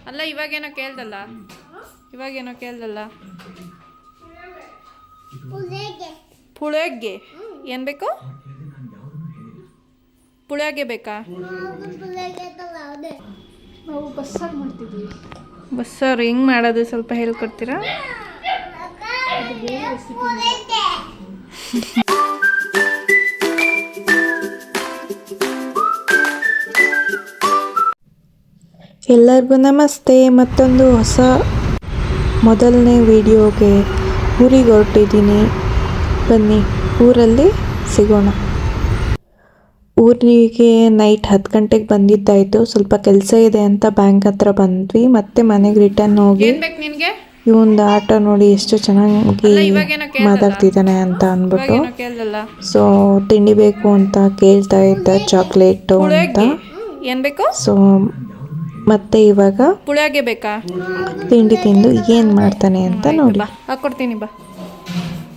ಅಲ್ಲ ಇವಾಗೇನೋ ಕೇಳ್ದಲ್ಲ ಪುಳಿಯೋಗ್ಗೆ ಏನು ಬೇಕು? ಪುಳಿಯೋಗ್ಗೆ ಬೇಕಾ? ನಾವು ಬಸ್ಸಾರು ಮಾಡ್ತಿದ್ವಿ. ಬಸ್ಸಾರು ಹೆಂಗೆ ಮಾಡೋದು ಸ್ವಲ್ಪ ಹೇಳ್ಕೊಡ್ತೀರಾ? ಅದು ಬೇರೆ ರೆಸಿಪಿ. ಎಲ್ಲರಿಗೂ ನಮಸ್ತೆ. ಮತ್ತೊಂದು ಹೊಸ ಮೊದಲನೇ ವಿಡಿಯೋಗೆ ಊರಿಗೆ ಹೊರಟಿದ್ದೀನಿ. ಬನ್ನಿ ಊರಲ್ಲಿ ಸಿಗೋಣ. ಊರಿಗೆ ನೈಟ್ 10 ಗಂಟೆಗೆ ಬಂದಿದ್ದಾಯಿತು. ಸ್ವಲ್ಪ ಕೆಲಸ ಇದೆ ಅಂತ ಬ್ಯಾಂಕ್ ಹತ್ರ ಬಂದ್ವಿ. ಮತ್ತೆ ಮನೆಗೆ ರಿಟರ್ನ್ ಹೋಗಿ ಇವೊಂದು ಆಟ ನೋಡಿ ಎಷ್ಟು ಚೆನ್ನಾಗಿ ಮಾತಾಡ್ತಿದ್ದಾನೆ ಅಂತ ಅಂದ್ಬಿಟ್ಟು ಸೊ ತಿಂಡಿ ಬೇಕು ಅಂತ ಕೇಳ್ತಾ ಇದ್ದ, ಚಾಕ್ಲೇಟು ಅಂತ. ಸೊ ಮತ್ತೆ ಇವಾಗ ಪುಳಿಯೋಗ್ಗೆ ಬೇಕಾ? ತಿಂಡಿ ತಿಂದು ಏನು ಮಾಡ್ತಾನೆ ಅಂತ ನೋಡಿ. ಹಾಕ್ಕೊಡ್ತೀನಿ ಬಾ.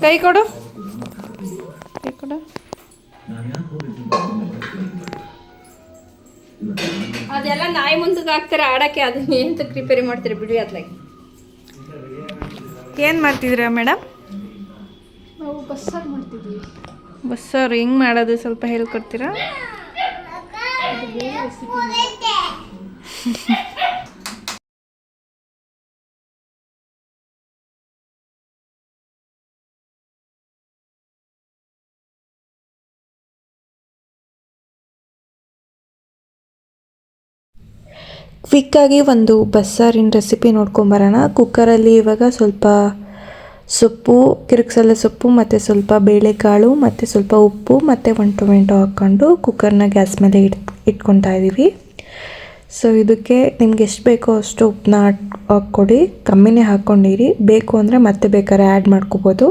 ಕೈ ಕೊಡು. ಅದೆಲ್ಲ ನಾಯಿ ಮುಂದಕ್ಕೆ ಹಾಕ್ತಾರೆ ಆಡೋಕ್ಕೆ. ಅದನ್ನ ಎಂತಕ್ಕೆ ರಿಪೇರಿ ಮಾಡ್ತೀರಿ ಬಿಡಿ. ಅದ್ಲಾಗಿ ಏನು ಮಾಡ್ತಿದ್ದೀರಾ ಮೇಡಮ್? ನಾವು ಬಸ್ಸಾರು ಮಾಡ್ತಿದ್ವಿ. ಬಸ್ಸಾರು ಹೆಂಗೆ ಮಾಡೋದು ಸ್ವಲ್ಪ ಹೇಳ್ಕೊಡ್ತೀರಾ? ಅದು ಬೇರೆ ರೆಸಿಪಿ. ಕ್ವಿಕ್ಕಾಗಿ ಒಂದು ಬಸ್ಸಾರಿನ ರೆಸಿಪಿ ನೋಡ್ಕೊಂಬರೋಣ. ಕುಕ್ಕರಲ್ಲಿ ಇವಾಗ ಸ್ವಲ್ಪ ಸೊಪ್ಪು, ಕಿರಿಕ್ಸಲೆ ಸೊಪ್ಪು ಮತ್ತು ಸ್ವಲ್ಪ ಬೇಳೆಕಾಳು ಮತ್ತು ಸ್ವಲ್ಪ ಉಪ್ಪು ಮತ್ತು 1 ಟೊಮೆಟೊ ಹಾಕ್ಕೊಂಡು ಕುಕ್ಕರ್ನ ಗ್ಯಾಸ್ ಮೇಲೆ ಇಟ್ಕೊತಾ ಇದ್ದೀವಿ. ಸೊ ಇದಕ್ಕೆ ನಿಮ್ಗೆ ಎಷ್ಟು ಬೇಕೋ ಅಷ್ಟು ಉಪ್ಪನ್ನ ಹಾಕ್ಕೊಡಿ. ಕಮ್ಮಿನೇ ಹಾಕ್ಕೊಂಡಿರಿ. ಬೇಕು ಅಂದರೆ ಮತ್ತೆ ಬೇಕಾದ್ರೆ ಆ್ಯಡ್ ಮಾಡ್ಕೋಬೋದು.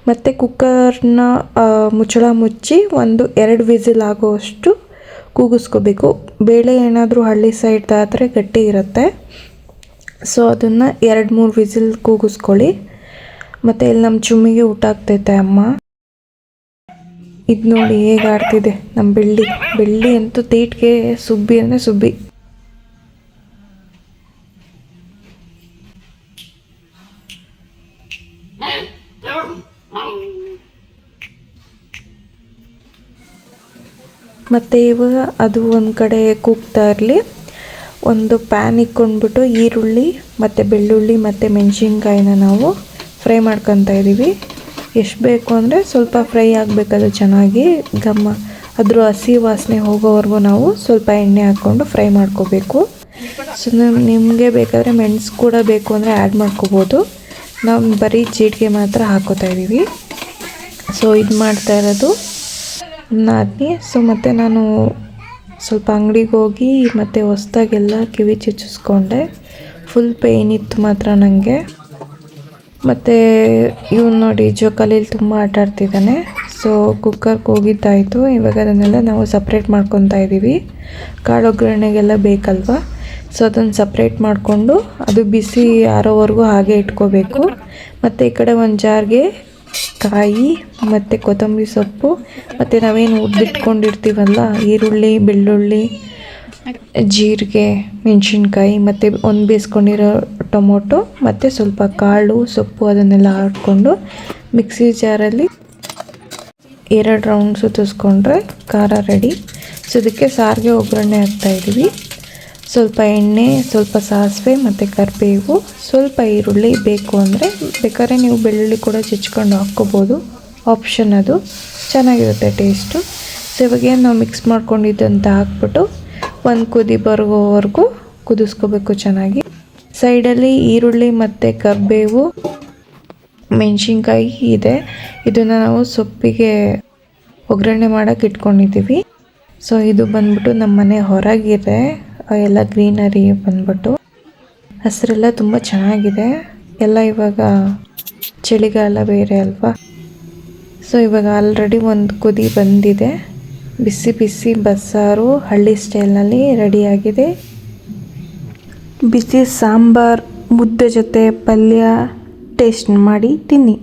ಮತ್ತು ಕುಕ್ಕರ್ನ ಮುಚ್ಚಳ ಮುಚ್ಚಿ 1-2 ವಿಸಿಲ್ ಆಗೋವಷ್ಟು ಕೂಗಿಸ್ಕೋಬೇಕು. ಬೇಳೆ ಏನಾದರೂ ಹಳ್ಳಿ ಸೈಡ್ದಾದರೆ ಗಟ್ಟಿ ಇರುತ್ತೆ. ಸೊ ಅದನ್ನು 2-3 ವಿಸಿಲ್ ಕೂಗಿಸ್ಕೊಳ್ಳಿ. ಮತ್ತು ಇಲ್ಲಿ ನಮ್ಮ ಚುಮ್ಮಿಗೆ ಊಟ ಆಗ್ತೈತೆ ಅಮ್ಮ. ಇದು ನೋಡಿ ಹೇಗೆ ಆಡ್ತಿದೆ ನಮ್ಮ ಬೆಳ್ಳಿ ಅಂತೂ ತೀಟ್ಗೆ ಸುಬ್ಬಿ ಅಂದರೆ ಸುಬ್ಬಿ. ಮತ್ತು ಇವಾಗ ಅದು ಒಂದು ಕಡೆ ಕೂಗ್ತಾ ಇರಲಿ. ಒಂದು ಪ್ಯಾನ್ ಇಕ್ಕೊಂಡ್ಬಿಟ್ಟು ಈರುಳ್ಳಿ ಮತ್ತು ಬೆಳ್ಳುಳ್ಳಿ ಮತ್ತು ಮೆಣಸಿನ್ಕಾಯಿನ ನಾವು ಫ್ರೈ ಮಾಡ್ಕೊತಾ ಇದ್ದೀವಿ. ಎಷ್ಟು ಬೇಕು ಅಂದರೆ ಸ್ವಲ್ಪ ಫ್ರೈ ಆಗಬೇಕದು ಚೆನ್ನಾಗಿ ಅದ್ರ ಹಸಿ ವಾಸನೆ ಹೋಗೋವರೆಗೂ ನಾವು ಸ್ವಲ್ಪ ಎಣ್ಣೆ ಹಾಕ್ಕೊಂಡು ಫ್ರೈ ಮಾಡ್ಕೋಬೇಕು. ಸೊ ನಿಮಗೆ ಬೇಕಾದರೆ ಮೆಣಸು ಕೂಡ ಬೇಕು ಅಂದರೆ ಆ್ಯಡ್ ಮಾಡ್ಕೋಬೋದು. ನಾವು ಬರೀ ಜೀರಿಗೆ ಮಾತ್ರ ಹಾಕೋತಾ ಇದ್ದೀವಿ. ಸೊ ಇದು ಮಾಡ್ತಾ ಇರೋದು ನಾದ್ನಿ. ಸೊ ಮತ್ತು ನಾನು ಸ್ವಲ್ಪ ಅಂಗಡಿಗೆ ಹೋಗಿ ಮತ್ತು ಹೊಸ್ದಾಗೆಲ್ಲ ಕಿವಿ ಚುಚ್ಚಿಸ್ಕೊಂಡೆ. ಫುಲ್ ಪೇಯ್ನ್ ಇತ್ತು ಮಾತ್ರ ನನಗೆ. ಮತ್ತು ಇವನು ನೋಡಿ ಜೋಕಾಲಿಲಿ ತುಂಬ ಆಟ ಆಡ್ತಿದ್ದಾನೆ. ಸೊ ಕುಕ್ಕರ್ಗೆ ಹೋಗಿದ್ದಾಯಿತು. ಇವಾಗ ಅದನ್ನೆಲ್ಲ ನಾವು ಸಪ್ರೇಟ್ ಮಾಡ್ಕೊತಾ ಇದ್ದೀವಿ. ಕಾಳು ಒಗ್ಗರಣೆಗೆಲ್ಲ ಬೇಕಲ್ವ. ಸೊ ಅದನ್ನು ಸಪ್ರೇಟ್ ಮಾಡಿಕೊಂಡು ಅದು ಬಿಸಿ ಆರೋವರೆಗೂ ಹಾಗೆ ಇಟ್ಕೋಬೇಕು. ಮತ್ತು ಈ ಕಡೆ ಒಂದು ಜಾರ್ಗೆ ಕಾಯಿ ಮತ್ತು ಕೊತ್ತಂಬರಿ ಸೊಪ್ಪು ಮತ್ತು ನಾವೇನು ಹುರಿದಿಟ್ಕೊಂಡಿರ್ತೀವಲ್ಲ ಈರುಳ್ಳಿ, ಬೆಳ್ಳುಳ್ಳಿ, ಜೀರಿಗೆ, ಮೆಣಸಿನ್ಕಾಯಿ ಮತ್ತು ಒಂದು ಬೇಯಿಸ್ಕೊಂಡಿರೋ ಟೊಮೊಟೊ ಮತ್ತು ಸ್ವಲ್ಪ ಕಾಳು, ಸೊಪ್ಪು ಅದನ್ನೆಲ್ಲ ಹಾಕ್ಕೊಂಡು ಮಿಕ್ಸಿ ಜಾರಲ್ಲಿ 2 ರೌಂಡ್ ಸುತ್ತಿಸ್ಕೊಂಡ್ರೆ ಖಾರ ರೆಡಿ. ಸೊ ಇದಕ್ಕೆ ಸಾರಿಗೆ ಒಗ್ಗರಣೆ ಹಾಕ್ತಾಯಿದ್ದೀವಿ. ಸ್ವಲ್ಪ ಎಣ್ಣೆ, ಸ್ವಲ್ಪ ಸಾಸಿವೆ ಮತ್ತು ಕರಿಬೇವು, ಸ್ವಲ್ಪ ಈರುಳ್ಳಿ. ಬೇಕು ಅಂದರೆ ಬೇಕಾದ್ರೆ ನೀವು ಬೆಳ್ಳುಳ್ಳಿ ಕೂಡ ಚಿಚ್ಕೊಂಡು ಹಾಕ್ಕೋಬೋದು. ಆಪ್ಷನ್ ಅದು, ಚೆನ್ನಾಗಿರುತ್ತೆ ಟೇಸ್ಟು. ಸೊ ಇವಾಗ ನಾವು ಮಿಕ್ಸ್ ಮಾಡ್ಕೊಂಡಿದ್ದಂತ ಹಾಕ್ಬಿಟ್ಟು ಒಂದು ಕುದಿ ಬರೋವರೆಗೂ ಕುದಿಸ್ಕೋಬೇಕು ಚೆನ್ನಾಗಿ. ಸೈಡಲ್ಲಿ ಈರುಳ್ಳಿ ಮತ್ತು ಕರಿಬೇವು, ಮೆಣಸಿನ್ಕಾಯಿ ಇದೆ. ಇದನ್ನು ನಾವು ಸೊಪ್ಪಿಗೆ ಒಗ್ಗರಣೆ ಮಾಡೋಕ್ಕೆ ಇಟ್ಕೊಂಡಿದ್ದೀವಿ. ಸೊ ಇದು ಬಂದ್ಬಿಟ್ಟು ನಮ್ಮ ಮನೆ ಹೊರಗಿದೆ. ಎಲ್ಲ ಗ್ರೀನರಿ ಬಂದ್ಬಿಟ್ಟು ಹಸಿರೆಲ್ಲ ತುಂಬ ಚೆನ್ನಾಗಿದೆ. ಎಲ್ಲ ಇವಾಗ ಚಳಿಗಾಲ ಬೇರೆ ಅಲ್ವಾ. ಸೊ ಇವಾಗ ಆಲ್ರೆಡಿ ಒಂದು ಕುದಿ ಬಂದಿದೆ. ಬಿಸಿ ಬಿಸಿ ಬಸ್ಸಾರು ಹಳ್ಳಿ ಸ್ಟೈಲ್ನಲ್ಲಿ ರೆಡಿಯಾಗಿದೆ. ಬಿಸಿ ಸಾಂಬಾರು, ಮುದ್ದೆ ಜೊತೆ ಪಲ್ಯ ಟೇಸ್ಟ್ ಮಾಡಿ ತಿನ್ನಿ.